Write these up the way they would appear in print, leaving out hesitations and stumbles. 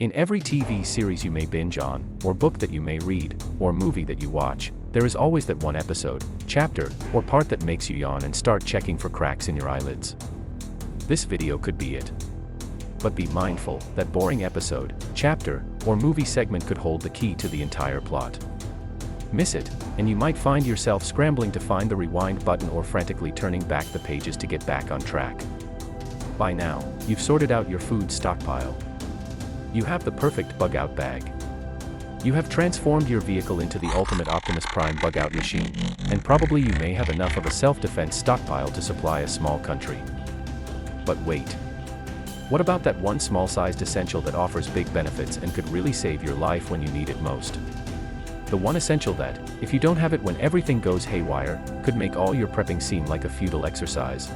In every TV series you may binge on, or book that you may read, or movie that you watch, there is always that one episode, chapter, or part that makes you yawn and start checking for cracks in your eyelids. This video could be it. But be mindful, that boring episode, chapter, or movie segment could hold the key to the entire plot. Miss it, and you might find yourself scrambling to find the rewind button or frantically turning back the pages to get back on track. By now, you've sorted out your food stockpile. You have the perfect bug-out bag. You have transformed your vehicle into the ultimate Optimus Prime bug-out machine, and probably you may have enough of a self-defense stockpile to supply a small country. But wait. What about that one small-sized essential that offers big benefits and could really save your life when you need it most? The one essential that, if you don't have it when everything goes haywire, could make all your prepping seem like a futile exercise.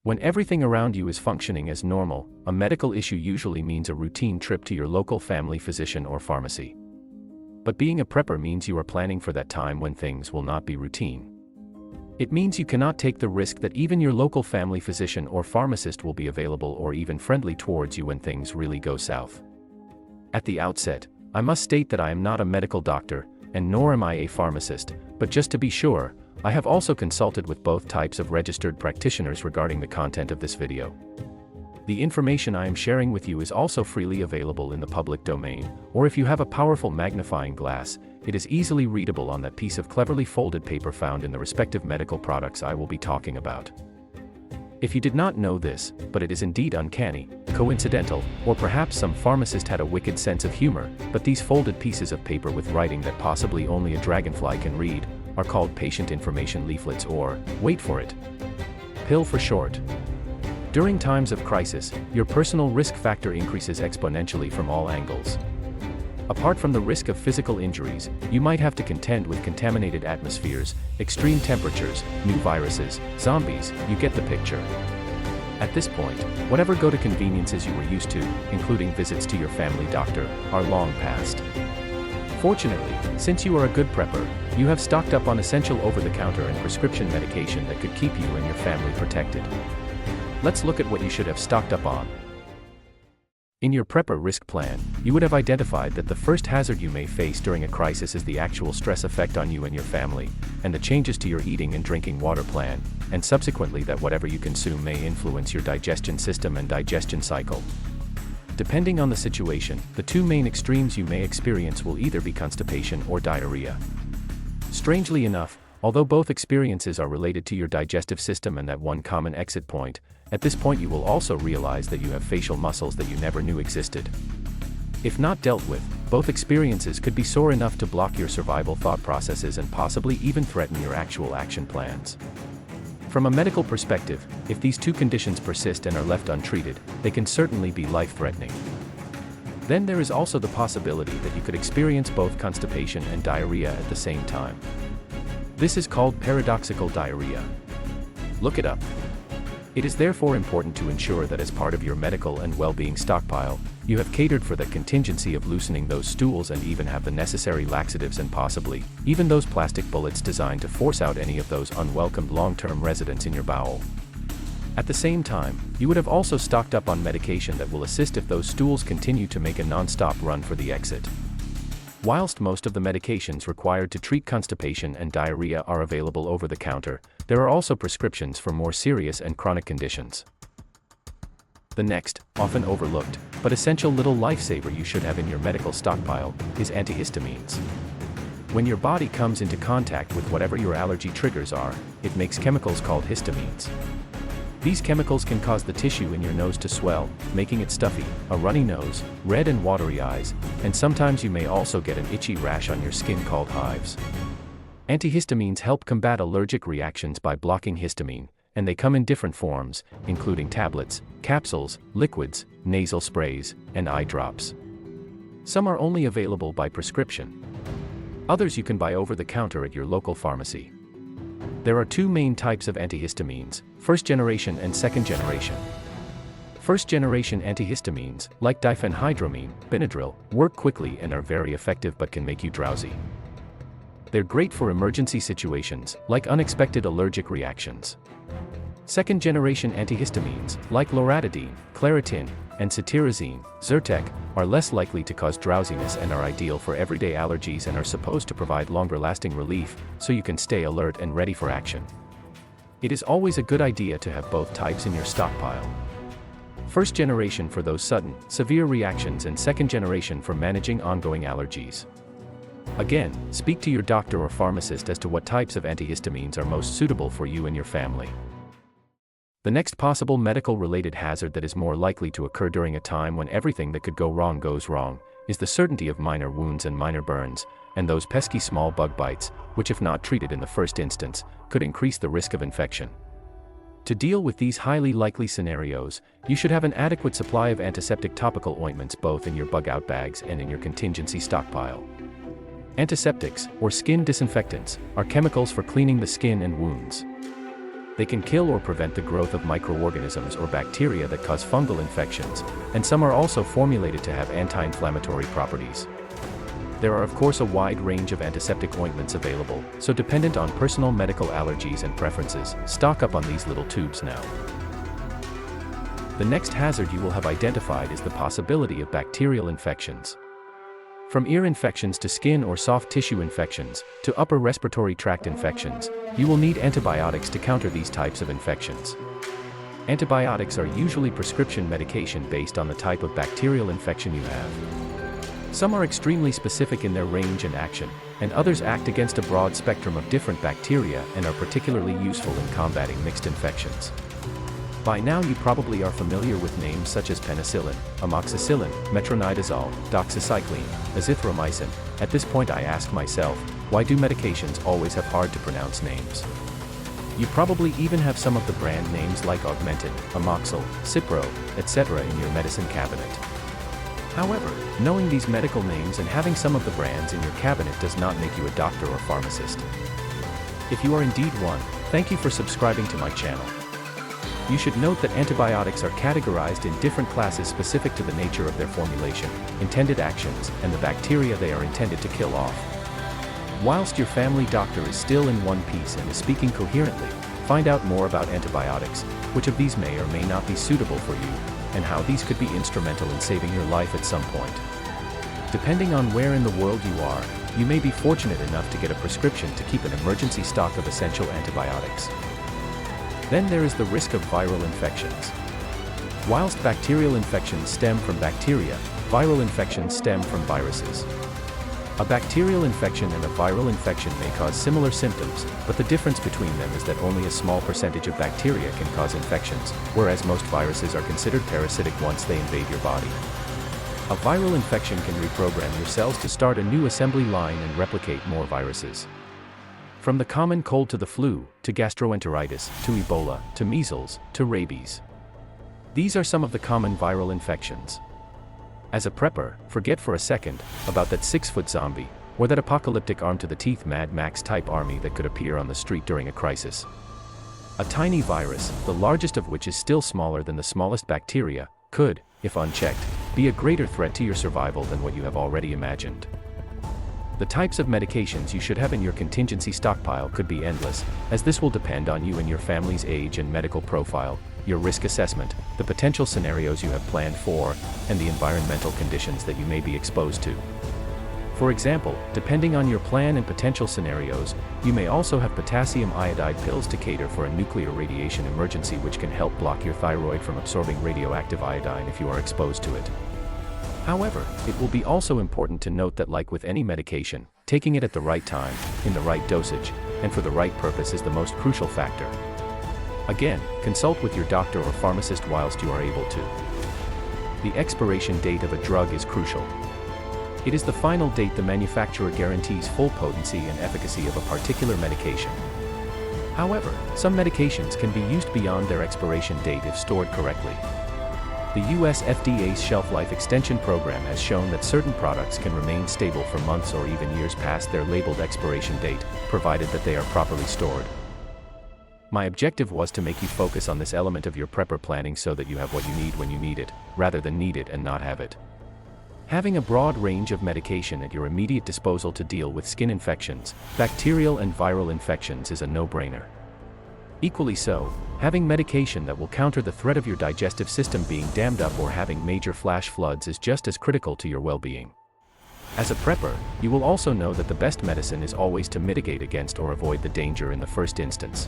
When everything around you is functioning as normal, a medical issue usually means a routine trip to your local family physician or pharmacy. But being a prepper means you are planning for that time when things will not be routine. It means you cannot take the risk that even your local family physician or pharmacist will be available or even friendly towards you when things really go south. At the outset, I must state that I am not a medical doctor, and nor am I a pharmacist, but just to be sure, I have also consulted with both types of registered practitioners regarding the content of this video. The information I am sharing with you is also freely available in the public domain, or if you have a powerful magnifying glass, it is easily readable on that piece of cleverly folded paper found in the respective medical products I will be talking about. If you did not know this, but it is indeed uncanny, coincidental, or perhaps some pharmacist had a wicked sense of humor, but these folded pieces of paper with writing that possibly only a dragonfly can read, are called patient information leaflets or, wait for it, PIL for short. During times of crisis, your personal risk factor increases exponentially from all angles. Apart from the risk of physical injuries, you might have to contend with contaminated atmospheres, extreme temperatures, new viruses, zombies, you get the picture. At this point, whatever go-to conveniences you were used to, including visits to your family doctor, are long past. Fortunately, since you are a good prepper, you have stocked up on essential over-the-counter and prescription medication that could keep you and your family protected. Let's look at what you should have stocked up on. In your prepper risk plan, you would have identified that the first hazard you may face during a crisis is the actual stress effect on you and your family, and the changes to your eating and drinking water plan, and subsequently that whatever you consume may influence your digestion system and digestion cycle. Depending on the situation, the two main extremes you may experience will either be constipation or diarrhea. Strangely enough, although both experiences are related to your digestive system and that one common exit point, at this point you will also realize that you have facial muscles that you never knew existed. If not dealt with, both experiences could be sore enough to block your survival thought processes and possibly even threaten your actual action plans. From a medical perspective, if these two conditions persist and are left untreated, they can certainly be life-threatening. Then there is also the possibility that you could experience both constipation and diarrhea at the same time. This is called paradoxical diarrhea. Look it up. It is therefore important to ensure that as part of your medical and well-being stockpile, you have catered for the contingency of loosening those stools and even have the necessary laxatives and possibly, even those plastic bullets designed to force out any of those unwelcomed long-term residents in your bowel. At the same time, you would have also stocked up on medication that will assist if those stools continue to make a non-stop run for the exit. Whilst most of the medications required to treat constipation and diarrhea are available over the counter, there are also prescriptions for more serious and chronic conditions. The next, often overlooked, but essential little lifesaver you should have in your medical stockpile, is antihistamines. When your body comes into contact with whatever your allergy triggers are, it makes chemicals called histamines. These chemicals can cause the tissue in your nose to swell, making it stuffy, a runny nose, red and watery eyes, and sometimes you may also get an itchy rash on your skin called hives. Antihistamines help combat allergic reactions by blocking histamine, and they come in different forms, including tablets, capsules, liquids, nasal sprays, and eye drops. Some are only available by prescription. Others you can buy over the counter at your local pharmacy. There are two main types of antihistamines, first generation and second generation. First-generation antihistamines, like diphenhydramine, Benadryl, work quickly and are very effective but can make you drowsy. They're great for emergency situations, like unexpected allergic reactions. Second-generation antihistamines, like loratadine, Claritin, and cetirizine, Zyrtec, are less likely to cause drowsiness and are ideal for everyday allergies and are supposed to provide longer-lasting relief, so you can stay alert and ready for action. It is always a good idea to have both types in your stockpile. First generation for those sudden, severe reactions and second generation for managing ongoing allergies. Again, speak to your doctor or pharmacist as to what types of antihistamines are most suitable for you and your family. The next possible medical-related hazard that is more likely to occur during a time when everything that could go wrong goes wrong, is the certainty of minor wounds and minor burns, and those pesky small bug bites, which if not treated in the first instance, could increase the risk of infection. To deal with these highly likely scenarios, you should have an adequate supply of antiseptic topical ointments both in your bug-out bags and in your contingency stockpile. Antiseptics, or skin disinfectants, are chemicals for cleaning the skin and wounds. They can kill or prevent the growth of microorganisms or bacteria that cause fungal infections, and some are also formulated to have anti-inflammatory properties. There are of course a wide range of antiseptic ointments available, so dependent on personal medical allergies and preferences, stock up on these little tubes now. The next hazard you will have identified is the possibility of bacterial infections. From ear infections to skin or soft tissue infections, to upper respiratory tract infections, you will need antibiotics to counter these types of infections. Antibiotics are usually prescription medication based on the type of bacterial infection you have. Some are extremely specific in their range and action, and others act against a broad spectrum of different bacteria and are particularly useful in combating mixed infections. By now you probably are familiar with names such as penicillin, amoxicillin, metronidazole, doxycycline, azithromycin. At this point I ask myself, why do medications always have hard to pronounce names? You probably even have some of the brand names like Augmentin, Amoxil, Cipro, etc. in your medicine cabinet. However, knowing these medical names and having some of the brands in your cabinet does not make you a doctor or pharmacist. If you are indeed one, thank you for subscribing to my channel. You should note that antibiotics are categorized in different classes specific to the nature of their formulation, intended actions, and the bacteria they are intended to kill off. Whilst your family doctor is still in one piece and is speaking coherently, find out more about antibiotics, which of these may or may not be suitable for you, and how these could be instrumental in saving your life at some point. Depending on where in the world you are, you may be fortunate enough to get a prescription to keep an emergency stock of essential antibiotics. Then there is the risk of viral infections. Whilst bacterial infections stem from bacteria, viral infections stem from viruses. A bacterial infection and a viral infection may cause similar symptoms, but the difference between them is that only a small percentage of bacteria can cause infections, whereas most viruses are considered parasitic once they invade your body. A viral infection can reprogram your cells to start a new assembly line and replicate more viruses. From the common cold to the flu, to gastroenteritis, to Ebola, to measles, to rabies. These are some of the common viral infections. As a prepper, forget for a second about that 6-foot zombie, or that apocalyptic armed-to-the-teeth Mad Max type army that could appear on the street during a crisis. A tiny virus, the largest of which is still smaller than the smallest bacteria, could, if unchecked, be a greater threat to your survival than what you have already imagined. The types of medications you should have in your contingency stockpile could be endless, as this will depend on you and your family's age and medical profile, your risk assessment, the potential scenarios you have planned for, and the environmental conditions that you may be exposed to. For example, depending on your plan and potential scenarios, you may also have potassium iodide pills to cater for a nuclear radiation emergency, which can help block your thyroid from absorbing radioactive iodine if you are exposed to it. However, it will be also important to note that, like with any medication, taking it at the right time, in the right dosage, and for the right purpose is the most crucial factor. Again, consult with your doctor or pharmacist whilst you are able to. The expiration date of a drug is crucial. It is the final date the manufacturer guarantees full potency and efficacy of a particular medication. However, some medications can be used beyond their expiration date if stored correctly. The US FDA's Shelf Life Extension Program has shown that certain products can remain stable for months or even years past their labeled expiration date, provided that they are properly stored. My objective was to make you focus on this element of your prepper planning so that you have what you need when you need it, rather than need it and not have it. Having a broad range of medication at your immediate disposal to deal with skin infections, bacterial and viral infections is a no-brainer. Equally so, having medication that will counter the threat of your digestive system being dammed up or having major flash floods is just as critical to your well-being. As a prepper, you will also know that the best medicine is always to mitigate against or avoid the danger in the first instance.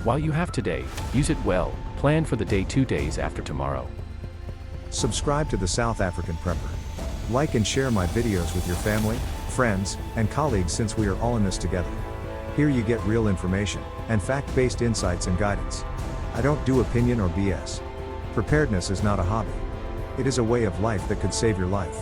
While you have today, use it well, plan for the day 2 days after tomorrow. Subscribe to the South African Prepper. Like and share my videos with your family, friends, and colleagues since we are all in this together. Here you get real information, and fact-based insights and guidance. I don't do opinion or BS. Preparedness is not a hobby. It is a way of life that could save your life.